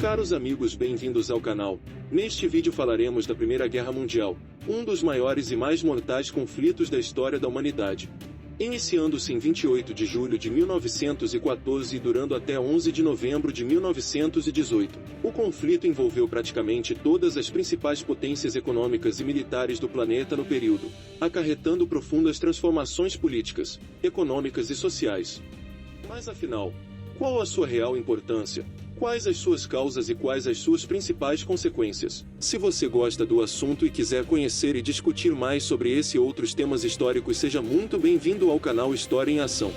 Caros amigos, bem-vindos ao canal. Neste vídeo falaremos da Primeira Guerra Mundial, um dos maiores e mais mortais conflitos da história da humanidade. Iniciando-se em 28 de julho de 1914 e durando até 11 de novembro de 1918, o conflito envolveu praticamente todas as principais potências econômicas e militares do planeta no período, acarretando profundas transformações políticas, econômicas e sociais. Mas afinal, qual a sua real importância? Quais as suas causas e quais as suas principais consequências? Se você gosta do assunto e quiser conhecer e discutir mais sobre esse e outros temas históricos, seja muito bem-vindo ao canal História em Ação.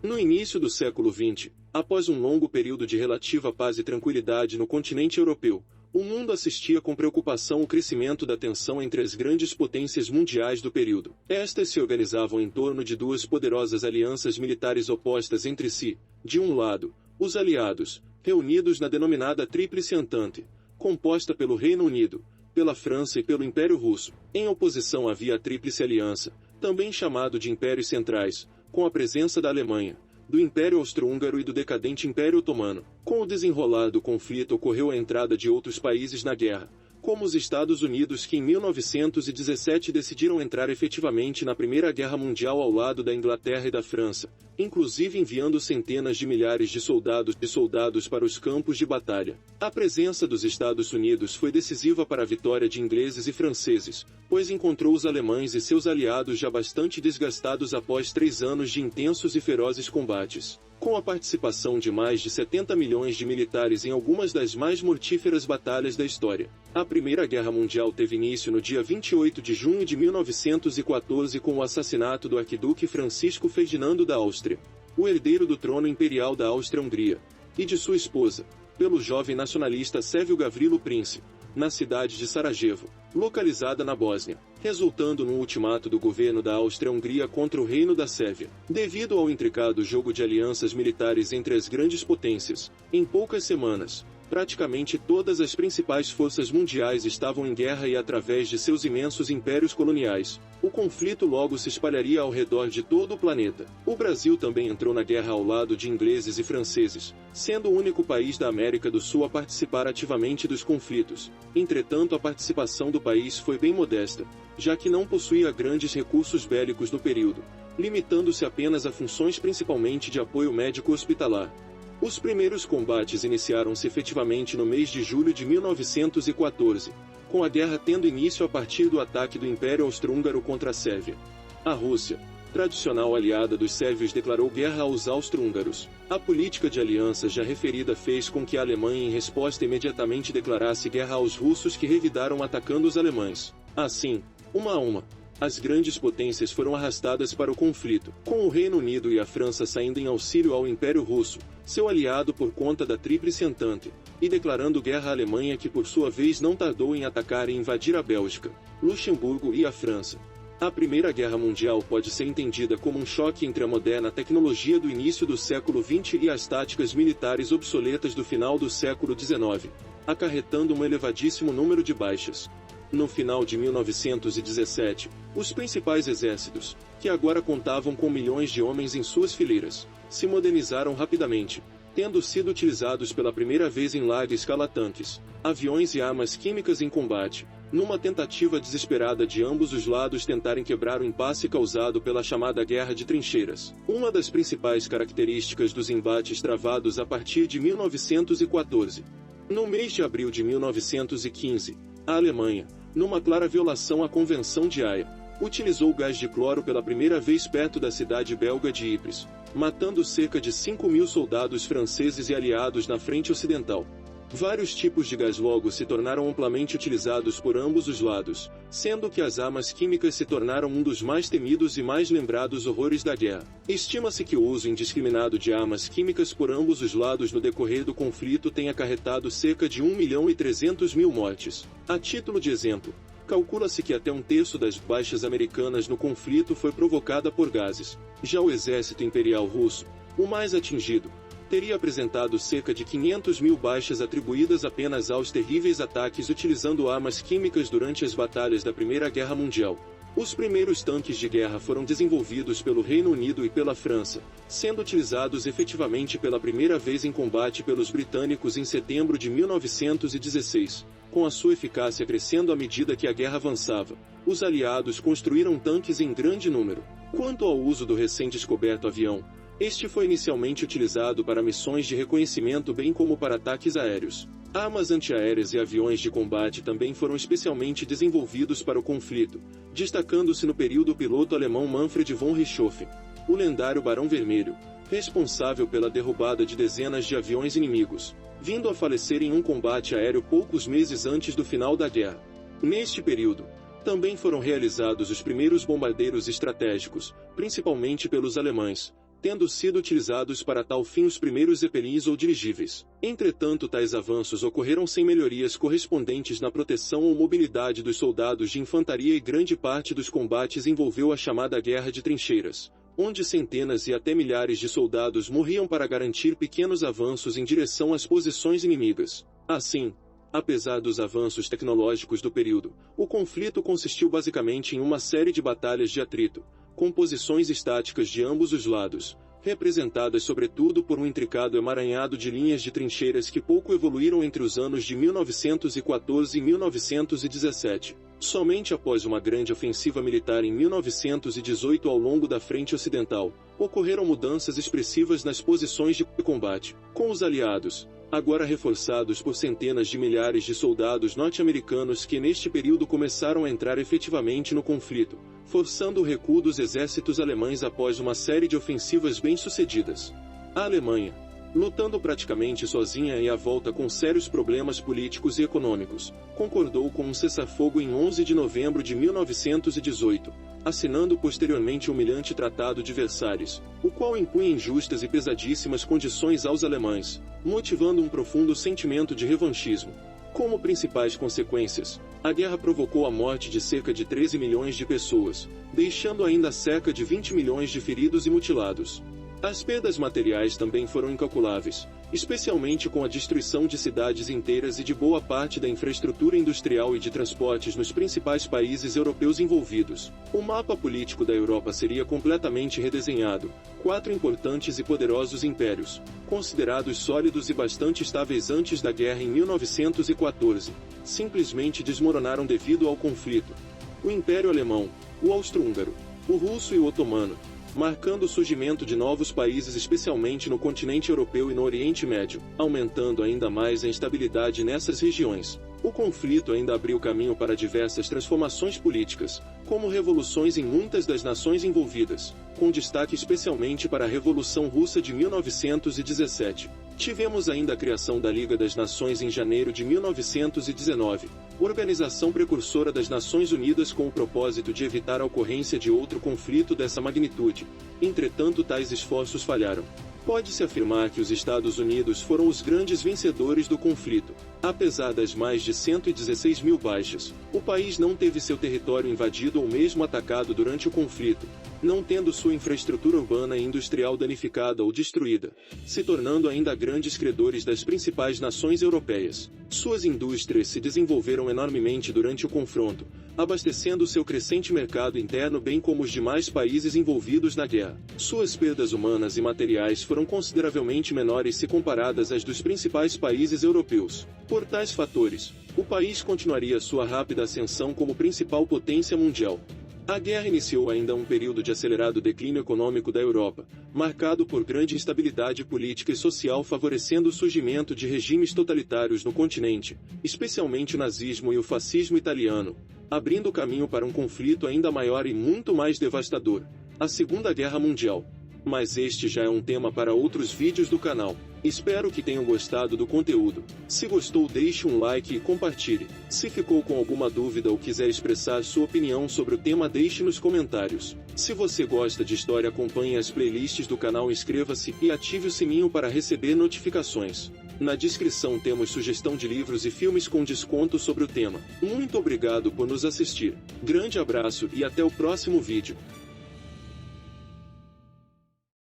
No início do século XX, após um longo período de relativa paz e tranquilidade no continente europeu, o mundo assistia com preocupação ao crescimento da tensão entre as grandes potências mundiais do período. Estas se organizavam em torno de duas poderosas alianças militares opostas entre si. De um lado, os aliados, reunidos na denominada Tríplice Entente, composta pelo Reino Unido, pela França e pelo Império Russo. Em oposição havia a Tríplice Aliança, também chamado de Impérios Centrais, com a presença da Alemanha, do Império Austro-Húngaro e do decadente Império Otomano. Com o desenrolar do conflito ocorreu a entrada de outros países na guerra, como os Estados Unidos, que em 1917 decidiram entrar efetivamente na Primeira Guerra Mundial ao lado da Inglaterra e da França, inclusive enviando centenas de milhares de soldados para os campos de batalha. A presença dos Estados Unidos foi decisiva para a vitória de ingleses e franceses, pois encontrou os alemães e seus aliados já bastante desgastados após 3 anos de intensos e ferozes combates. Com a participação de mais de 70 milhões de militares em algumas das mais mortíferas batalhas da história. A Primeira Guerra Mundial teve início no dia 28 de junho de 1914 com o assassinato do arquiduque Francisco Ferdinando da Áustria, o herdeiro do trono imperial da Áustria-Hungria, e de sua esposa, pelo jovem nacionalista Sérvio Gavrilo Princip, na cidade de Sarajevo, localizada na Bósnia, resultando no ultimato do governo da Áustria-Hungria contra o Reino da Sérvia. Devido ao intricado jogo de alianças militares entre as grandes potências, em poucas semanas, praticamente todas as principais forças mundiais estavam em guerra e através de seus imensos impérios coloniais, o conflito logo se espalharia ao redor de todo o planeta. O Brasil também entrou na guerra ao lado de ingleses e franceses, sendo o único país da América do Sul a participar ativamente dos conflitos. Entretanto, a participação do país foi bem modesta, já que não possuía grandes recursos bélicos no período, limitando-se apenas a funções principalmente de apoio médico-hospitalar. Os primeiros combates iniciaram-se efetivamente no mês de julho de 1914, com a guerra tendo início a partir do ataque do Império Austro-Húngaro contra a Sérvia. A Rússia, tradicional aliada dos sérvios, declarou guerra aos austro-húngaros. A política de aliança já referida fez com que a Alemanha em resposta imediatamente declarasse guerra aos russos, que revidaram atacando os alemães. Assim, uma a uma, as grandes potências foram arrastadas para o conflito, com o Reino Unido e a França saindo em auxílio ao Império Russo, seu aliado por conta da Tríplice Entente, e declarando guerra à Alemanha, que por sua vez não tardou em atacar e invadir a Bélgica, Luxemburgo e a França. A Primeira Guerra Mundial pode ser entendida como um choque entre a moderna tecnologia do início do século XX e as táticas militares obsoletas do final do século XIX, acarretando um elevadíssimo número de baixas. No final de 1917, os principais exércitos, que agora contavam com milhões de homens em suas fileiras, se modernizaram rapidamente, tendo sido utilizados pela primeira vez em larga escala tanques, aviões e armas químicas em combate, numa tentativa desesperada de ambos os lados tentarem quebrar o impasse causado pela chamada Guerra de Trincheiras. Uma das principais características dos embates travados a partir de 1914. No mês de abril de 1915, a Alemanha, numa clara violação à Convenção de Haia, utilizou gás de cloro pela primeira vez perto da cidade belga de Ypres, matando cerca de 5.000 soldados franceses e aliados na frente ocidental. Vários tipos de gás logo se tornaram amplamente utilizados por ambos os lados, sendo que as armas químicas se tornaram um dos mais temidos e mais lembrados horrores da guerra. Estima-se que o uso indiscriminado de armas químicas por ambos os lados no decorrer do conflito tenha acarretado cerca de 1.300.000 mortes. A título de exemplo, calcula-se que até 1/3 das baixas americanas no conflito foi provocada por gases. Já o exército imperial russo, o mais atingido, teria apresentado cerca de 500 mil baixas atribuídas apenas aos terríveis ataques utilizando armas químicas durante as batalhas da Primeira Guerra Mundial. Os primeiros tanques de guerra foram desenvolvidos pelo Reino Unido e pela França, sendo utilizados efetivamente pela primeira vez em combate pelos britânicos em setembro de 1916. Com a sua eficácia crescendo à medida que a guerra avançava, os aliados construíram tanques em grande número. Quanto ao uso do recém-descoberto avião, este foi inicialmente utilizado para missões de reconhecimento bem como para ataques aéreos. Armas antiaéreas e aviões de combate também foram especialmente desenvolvidos para o conflito, destacando-se no período o piloto alemão Manfred von Richthofen, o lendário Barão Vermelho, responsável pela derrubada de dezenas de aviões inimigos, vindo a falecer em um combate aéreo poucos meses antes do final da guerra. Neste período, também foram realizados os primeiros bombardeiros estratégicos, principalmente pelos alemães, tendo sido utilizados para tal fim os primeiros zeppelins ou dirigíveis. Entretanto, tais avanços ocorreram sem melhorias correspondentes na proteção ou mobilidade dos soldados de infantaria e grande parte dos combates envolveu a chamada Guerra de Trincheiras, onde centenas e até milhares de soldados morriam para garantir pequenos avanços em direção às posições inimigas. Assim, apesar dos avanços tecnológicos do período, o conflito consistiu basicamente em uma série de batalhas de atrito, com posições estáticas de ambos os lados, representadas sobretudo por um intricado emaranhado de linhas de trincheiras que pouco evoluíram entre os anos de 1914 e 1917. Somente após uma grande ofensiva militar em 1918 ao longo da frente ocidental, ocorreram mudanças expressivas nas posições de combate, com os aliados, agora reforçados por centenas de milhares de soldados norte-americanos que neste período começaram a entrar efetivamente no conflito, forçando o recuo dos exércitos alemães após uma série de ofensivas bem-sucedidas. A Alemanha, lutando praticamente sozinha e à volta com sérios problemas políticos e econômicos, concordou com um cessar-fogo em 11 de novembro de 1918, assinando posteriormente o humilhante Tratado de Versalhes, o qual impunha injustas e pesadíssimas condições aos alemães, motivando um profundo sentimento de revanchismo. Como principais consequências, a guerra provocou a morte de cerca de 13 milhões de pessoas, deixando ainda cerca de 20 milhões de feridos e mutilados. As perdas materiais também foram incalculáveis, especialmente com a destruição de cidades inteiras e de boa parte da infraestrutura industrial e de transportes nos principais países europeus envolvidos. O mapa político da Europa seria completamente redesenhado. 4 importantes e poderosos impérios, considerados sólidos e bastante estáveis antes da guerra em 1914, simplesmente desmoronaram devido ao conflito. O Império Alemão, o Austro-Húngaro, o Russo e o Otomano, marcando o surgimento de novos países especialmente no continente europeu e no Oriente Médio, aumentando ainda mais a instabilidade nessas regiões. O conflito ainda abriu caminho para diversas transformações políticas, como revoluções em muitas das nações envolvidas, com destaque especialmente para a Revolução Russa de 1917. Tivemos ainda a criação da Liga das Nações em janeiro de 1919, organização precursora das Nações Unidas com o propósito de evitar a ocorrência de outro conflito dessa magnitude. Entretanto, tais esforços falharam. Pode-se afirmar que os Estados Unidos foram os grandes vencedores do conflito. Apesar das mais de 116 mil baixas, o país não teve seu território invadido ou mesmo atacado durante o conflito, não tendo sua infraestrutura urbana e industrial danificada ou destruída, se tornando ainda grandes credores das principais nações europeias. Suas indústrias se desenvolveram enormemente durante o confronto, abastecendo seu crescente mercado interno bem como os demais países envolvidos na guerra. Suas perdas humanas e materiais foram consideravelmente menores se comparadas às dos principais países europeus. Por tais fatores, o país continuaria sua rápida ascensão como principal potência mundial. A guerra iniciou ainda um período de acelerado declínio econômico da Europa, marcado por grande instabilidade política e social favorecendo o surgimento de regimes totalitários no continente, especialmente o nazismo e o fascismo italiano, abrindo caminho para um conflito ainda maior e muito mais devastador, a Segunda Guerra Mundial. Mas este já é um tema para outros vídeos do canal. Espero que tenham gostado do conteúdo. Se gostou, deixe um like e compartilhe. Se ficou com alguma dúvida ou quiser expressar sua opinião sobre o tema, deixe nos comentários. Se você gosta de história, acompanhe as playlists do canal, inscreva-se e ative o sininho para receber notificações. Na descrição temos sugestão de livros e filmes com desconto sobre o tema. Muito obrigado por nos assistir. Grande abraço e até o próximo vídeo.